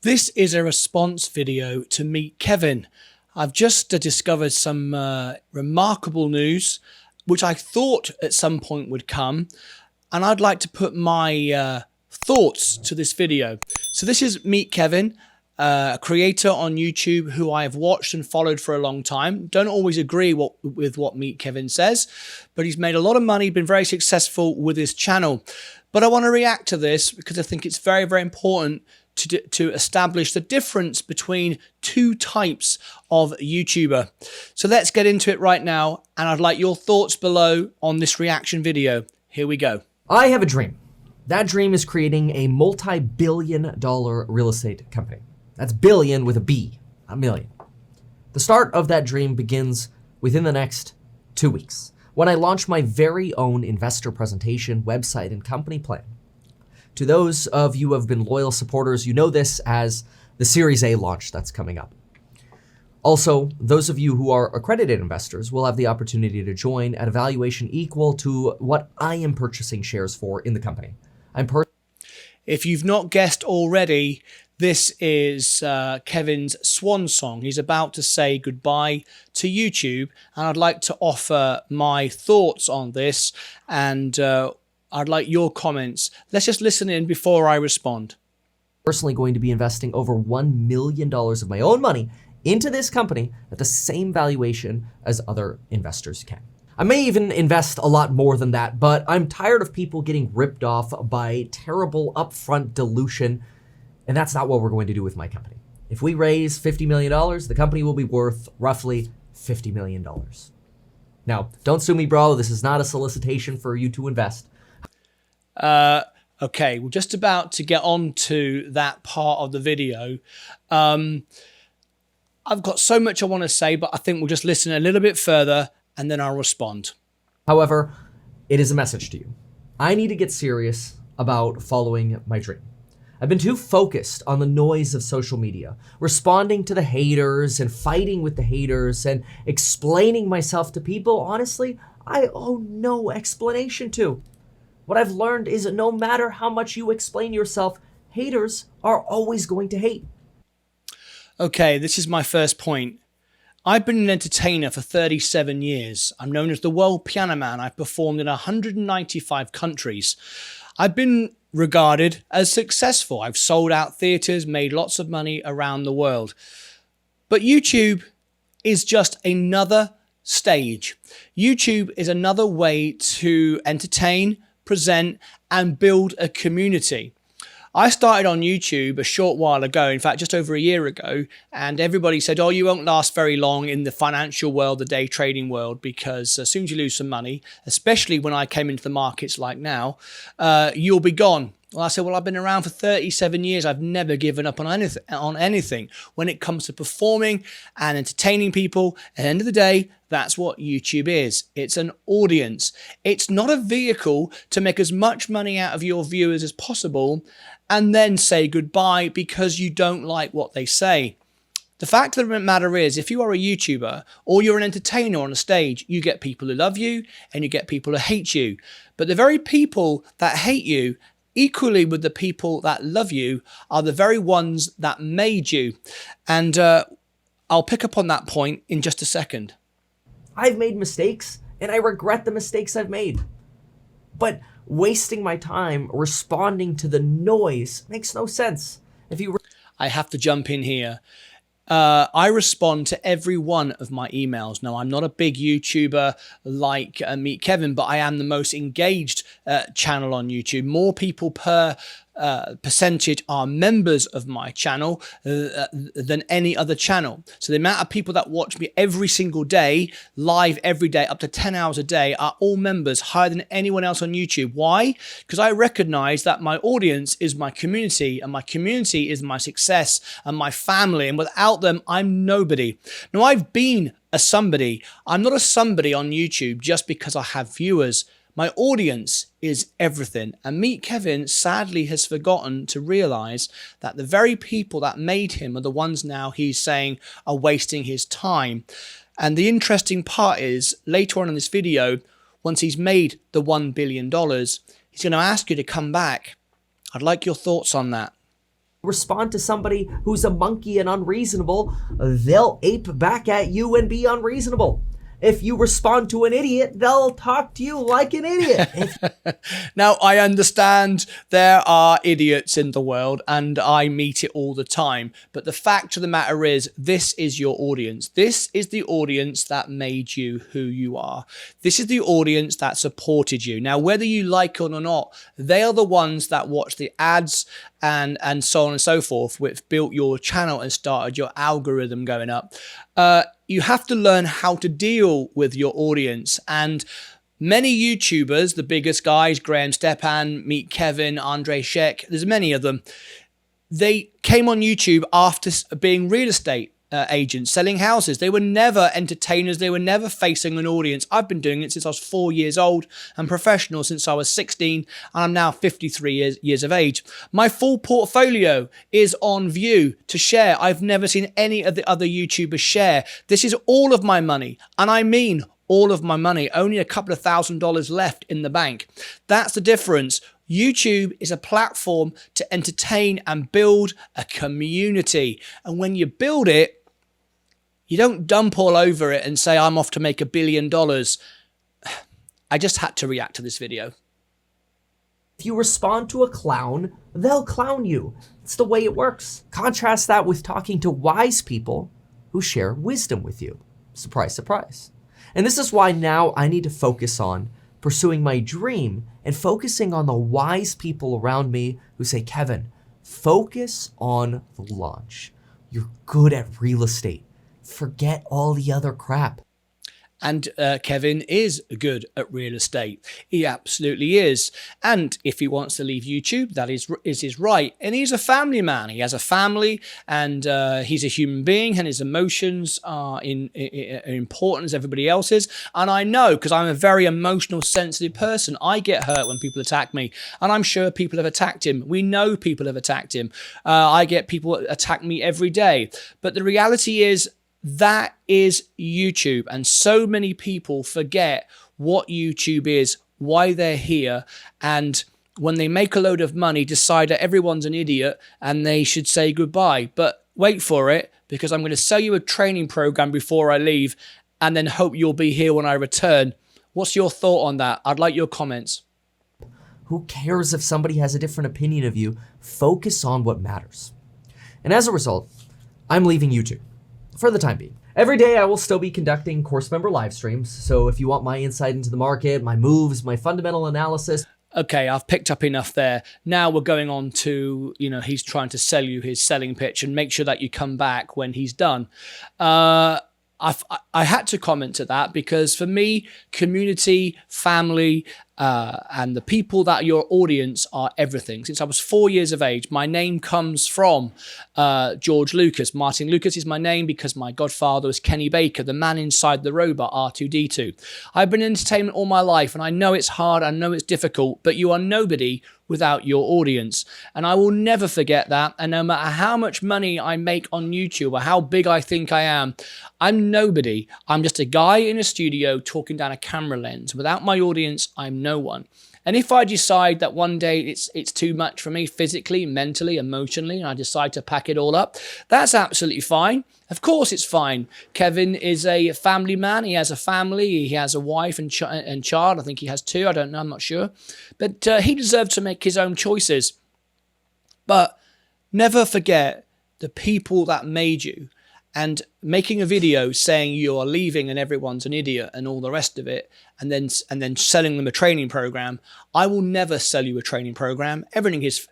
This is a response video to Meet Kevin. I've just discovered some remarkable news, which I thought at some point would come, and I'd like to put my thoughts to this video. So this is Meet Kevin, a creator on YouTube who I have watched and followed for a long time. Don't always agree with what Meet Kevin says, but he's made a lot of money, been very successful with his channel. But I want to react to this because I think it's very, very important to establish the difference between two types of YouTuber. So let's get into it right now, and I'd like your thoughts below on this reaction video. Here we go. I have a dream. That dream is creating a multi-billion-dollar real estate company. That's billion with a B, not million. The start of that dream begins within the next 2 weeks, when I launch my very own investor presentation, website, and company plan. To those of you who have been loyal supporters, you know this as the Series A launch that's coming up. Also, those of you who are accredited investors will have the opportunity to join at a valuation equal to what I am purchasing shares for in the company. If you've not guessed already, this is Kevin's swan song. He's about to say goodbye to YouTube, and I'd like to offer my thoughts on this, and I'd like your comments. Let's just listen in before I respond. Personally going to be investing over $1 million of my own money into this company at the same valuation as other investors can. I may even invest a lot more than that, but I'm tired of people getting ripped off by terrible upfront dilution, and that's not what we're going to do with my company. If we raise $50 million, the company will be worth roughly $50 million. Now, don't sue me, bro. This is not a solicitation for you to invest. Okay, we're just about to get on to that part of the video. I've got so much I want to say, but I think we'll just listen a little bit further and then I'll respond. However, it is a message to you. I need to get serious about following my dream. I've been too focused on the noise of social media, responding to the haters and fighting with the haters and explaining myself to people, honestly, I owe no explanation to. What I've learned is that no matter how much you explain yourself, haters are always going to hate. Okay, this is my first point. I've been an entertainer for 37 years. I'm known as the World Piano Man. I've performed in 195 countries. I've been regarded as successful. I've sold out theaters, made lots of money around the world. But YouTube is just another stage. YouTube is another way to entertain, present, and build a community. I started on YouTube a short while ago, in fact, just over a year ago, and everybody said, oh, you won't last very long in the financial world, the day trading world, because as soon as you lose some money, especially when I came into the markets like now, you'll be gone. Well, I said, well, I've been around for 37 years. I've never given up on anything. When it comes to performing and entertaining people, at the end of the day, that's what YouTube is. It's an audience. It's not a vehicle to make as much money out of your viewers as possible and then say goodbye because you don't like what they say. The fact of the matter is, if you are a YouTuber or you're an entertainer on a stage, you get people who love you and you get people who hate you. But the very people that hate you, equally with the people that love you, are the very ones that made you. And I'll pick up on that point in just a second. I've made mistakes and I regret the mistakes I've made. But wasting my time responding to the noise makes no sense. I have to jump in here. I respond to every one of my emails. Now, I'm not a big YouTuber like Meet Kevin, but I am the most engaged channel on YouTube. More people per percentage are members of my channel than any other channel. So the amount of people that watch me every single day, live every day, up to 10 hours a day, are all members, higher than anyone else on YouTube. Why? Because I recognize that my audience is my community, and my community is my success and my family. And without them, I'm nobody. Now, I've been a somebody. I'm not a somebody on YouTube just because I have viewers. My audience is everything, and Meet Kevin sadly has forgotten to realize that the very people that made him are the ones now he's saying are wasting his time. And the interesting part is, later on in this video, once he's made the $1 billion, he's going to ask you to come back. I'd like your thoughts on that. Respond to somebody who's a monkey and unreasonable, they'll ape back at you and be unreasonable. If you respond to an idiot, they'll talk to you like an idiot. Now, I understand there are idiots in the world and I meet it all the time. But the fact of the matter is, this is your audience. This is the audience that made you who you are. This is the audience that supported you. Now, whether you like it or not, they are the ones that watch the ads and so on and so forth, which built your channel and started your algorithm going up. You have to learn how to deal with your audience. And many YouTubers, the biggest guys, Graham Stepan, Meet Kevin, Andre Sheck, there's many of them, they came on YouTube after being real estate agents, selling houses. They were never entertainers. They were never facing an audience. I've been doing it since I was 4 years old and professional since I was 16, and I'm now 53 years of age. My full portfolio is on view to share. I've never seen any of the other YouTubers share. This is all of my money, and I mean all of my money, only a couple of $1,000s left in the bank. That's the difference. YouTube is a platform to entertain and build a community. And when you build it, you don't dump all over it and say, I'm off to make $1 billion. I just had to react to this video. If you respond to a clown, they'll clown you. It's the way it works. Contrast that with talking to wise people who share wisdom with you. Surprise, surprise. And this is why now I need to focus on pursuing my dream and focusing on the wise people around me who say, Kevin, focus on the launch. You're good at real estate. Forget all the other crap. And Kevin is good at real estate. He absolutely is. And if he wants to leave YouTube, that is his right. And he's a family man. He has a family, and he's a human being, and his emotions are important as everybody else's. And I know, because I'm a very emotional, sensitive person, I get hurt when people attack me. And I'm sure people have attacked him. We know people have attacked him. I get people attack me every day. But the reality is, that is YouTube, and so many people forget what YouTube is, why they're here, and when they make a load of money, decide that everyone's an idiot and they should say goodbye. But wait for it, because I'm going to sell you a training program before I leave and then hope you'll be here when I return. What's your thought on that? I'd like your comments. Who cares if somebody has a different opinion of you? Focus on what matters. And as a result, I'm leaving YouTube. For the time being. Every day I will still be conducting course member live streams, so if you want my insight into the market, my moves, my fundamental analysis. Okay, I've picked up enough there. Now we're going on to, he's trying to sell you his selling pitch, and make sure that you come back when he's done. I had to comment to that because for me, community, family, and the people that are your audience are everything. Since I was 4 years of age, my name comes from George Lucas. Martyn Lucas is my name because my godfather was Kenny Baker, the man inside the robot R2-D2. I've been in entertainment all my life, and I know it's hard, I know it's difficult, but you are nobody without your audience. And I will never forget that. And no matter how much money I make on YouTube or how big I think I am, I'm nobody. I'm just a guy in a studio talking down a camera lens. Without my audience, I'm no one. And if I decide that one day it's too much for me physically, mentally, emotionally, and I decide to pack it all up, that's absolutely fine. Of course it's fine. Kevin is a family man. He has a family. He has a wife and child. I think he has two. I don't know. I'm not sure. But he deserves to make his own choices. But never forget the people that made you. And making a video saying you are leaving and everyone's an idiot and all the rest of it, and then selling them a training program. I will never sell you a training program. Everything is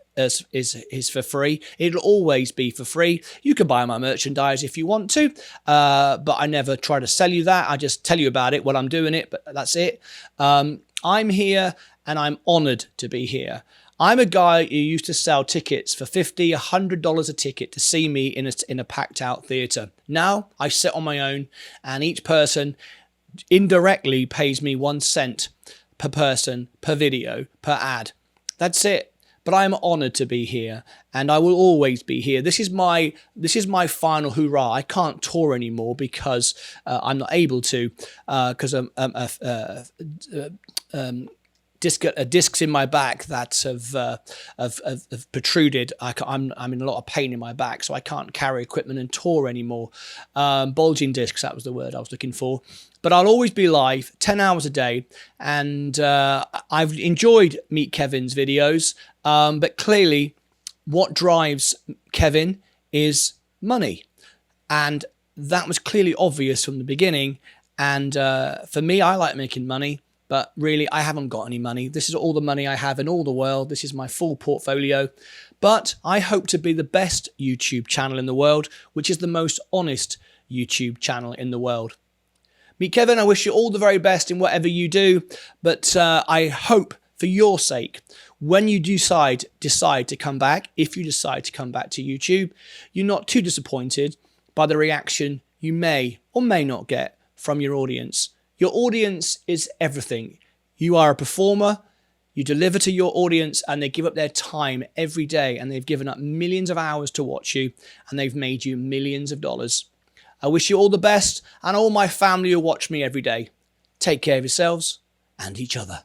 for free. It'll always be for free. You can buy my merchandise if you want to, but I never try to sell you that. I just tell you about it when I'm doing it, but that's it. I'm here and I'm honored to be here. I'm a guy who used to sell tickets for $50, $100 a ticket to see me in a packed out theatre. Now I sit on my own, and each person indirectly pays me 1 cent per person, per video, per ad. That's it. But I'm honoured to be here, and I will always be here. This is my final hoorah. I can't tour anymore because I'm not able to, because discs in my back that have protruded. I'm in a lot of pain in my back, so I can't carry equipment and tour anymore. Bulging discs, that was the word I was looking for. But I'll always be live 10 hours a day, and I've enjoyed Meet Kevin's videos, but clearly what drives Kevin is money. And that was clearly obvious from the beginning. And for me, I like making money, but really I haven't got any money. This is all the money I have in all the world. This is my full portfolio. But I hope to be the best YouTube channel in the world, which is the most honest YouTube channel in the world. Meet Kevin, I wish you all the very best in whatever you do, but I hope for your sake, when you decide to come back, if you decide to come back to YouTube, you're not too disappointed by the reaction you may or may not get from your audience. Your audience is everything. You are a performer, you deliver to your audience, and they give up their time every day, and they've given up millions of hours to watch you, and they've made you millions of dollars. I wish you all the best, and all my family who watch me every day. Take care of yourselves and each other.